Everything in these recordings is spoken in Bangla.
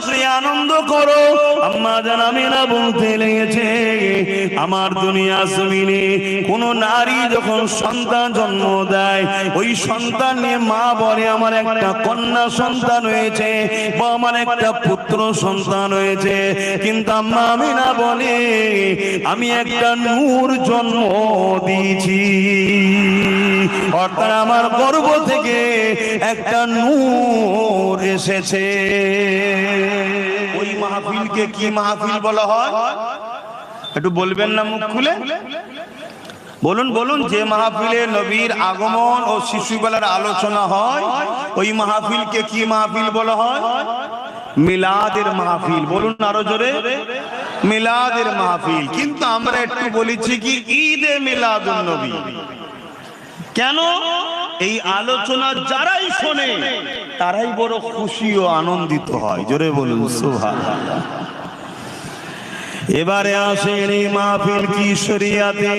শুকরিয়া আনন্দ করো। আম্মা জান আমিনা বলতে লেগেছে, আমার দুনিয়া জমিনে কোন নারী যখন সন্তান জন্ম দেয়, ওই সন্তান নিয়ে মা বলে আমার একটা কন্যা সন্তান হয়েছে বা আমার একটা পুত্র সন্তান হয়েছে, কিন্তু আম্মা আমিনা বলে আমি একটা নূর জন্ম দিয়েছি, অর্থাৎ আমার গর্ভ থেকে একটা নূর এসেছে। ওই মাহফিলকে কি মাহফিল বলা হয় একটু বলবেন না মুখ খুলে? বলুন বলুন। যে মাহফিলে নবীর আগমন ও শিশুবেলার আলোচনা হয়, ওই মাহফিলকে কি মাহফিল বলা হয়? মিলাদের মাহফিল। বলুন আরো জোরে, মিলাদের মাহফিল। কিন্তু আমরা একটু বলেছি কি ঈদে মিলাদুন নবী। কেন? এই আলোচনা যারাই শোনে তারাই বড় খুশি ও আনন্দিত হয়। জোরে বলুন সুবহানাল্লাহ। এবারে আসেন এই মাহফিল কি শরিয়াতে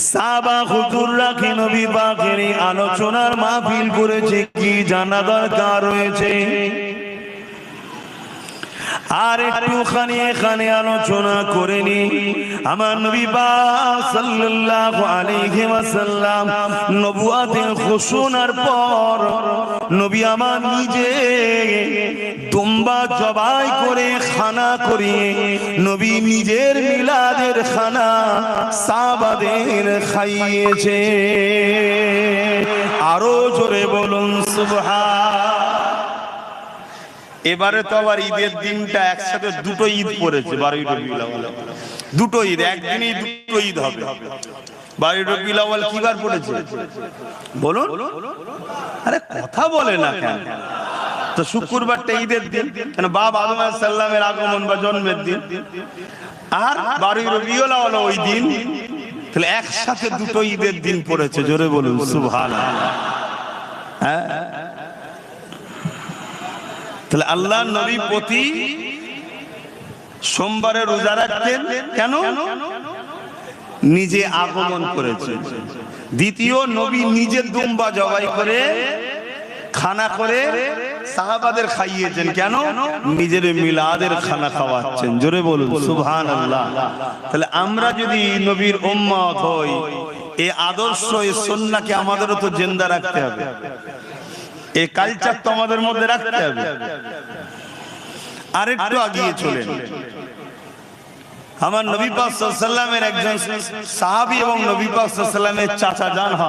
সাহাবা হুজুররা কি নবী পাকের আলোচনার মাহফিল করেছে কি জানা দরকার রয়েছে। আর একটুখানি এখানে আলোচনা করে নি। আমার নবী পাক সাল্লাল্লাহু আলাইহি ওয়াসাল্লাম নবুয়াতের ঘোষণার পর নবী আমার নিজে দুম্বা জবাই করে খানা করিয়ে নবী নিজের মিলাদের খানা সাহাবাদের খাইয়েছে। আরো জোরে বলুন সুবহান। এবারে তো আবার ঈদের দিনটা একসাথে দুটো ঈদ পড়েছে, 12ই রবিউল আউয়াল। দুটো ঈদ একদিনেই দুটো ঈদ হবে। 12ই রবিউল আউয়াল কি বার পড়েছে বলুন? আরে কথা বলে না কেন? তো শুক্রবারটা ঈদের দিন, কেন বাবা আদম আলাইহিস সালামের আগমন বা জন্মের দিন, আর 12ই রবিউল আউয়াল ওই দিন। তাহলে একসাথে দুটো ঈদের দিন পড়েছে। জোরে বলুন সুবহানাল্লাহ। হ্যাঁ, তাহলে আল্লাহ নবী প্রতি সোমবারে রোজা রাখতেন। কেন? নিজে আগমন করেছে। দ্বিতীয়, নবী নিজে দুম্বা জবাই করে খানা করে সাহাবাদের খাইয়েছেন। কেন? নিজের মিলাদের খানা খাওয়াচ্ছেন। জোরে বলুন সুবহানাল্লাহ। তাহলে আমরা যদি নবীর উম্মত হই, এই আদর্শ এই সুন্নাহকে আমাদেরও তো জিন্দা রাখতে হবে। এই কালচার তো আমাদের মধ্যে রাখতে হবে। আরেকটু এগিয়ে চলেন। আমার নবী পাক সাল্লাল্লাহু আলাইহি ওয়াসাল্লামের একজন সাহাবী এবং নবী পাক সাল্লাল্লাহু আলাইহি ওয়াসাল্লামের চাচা জান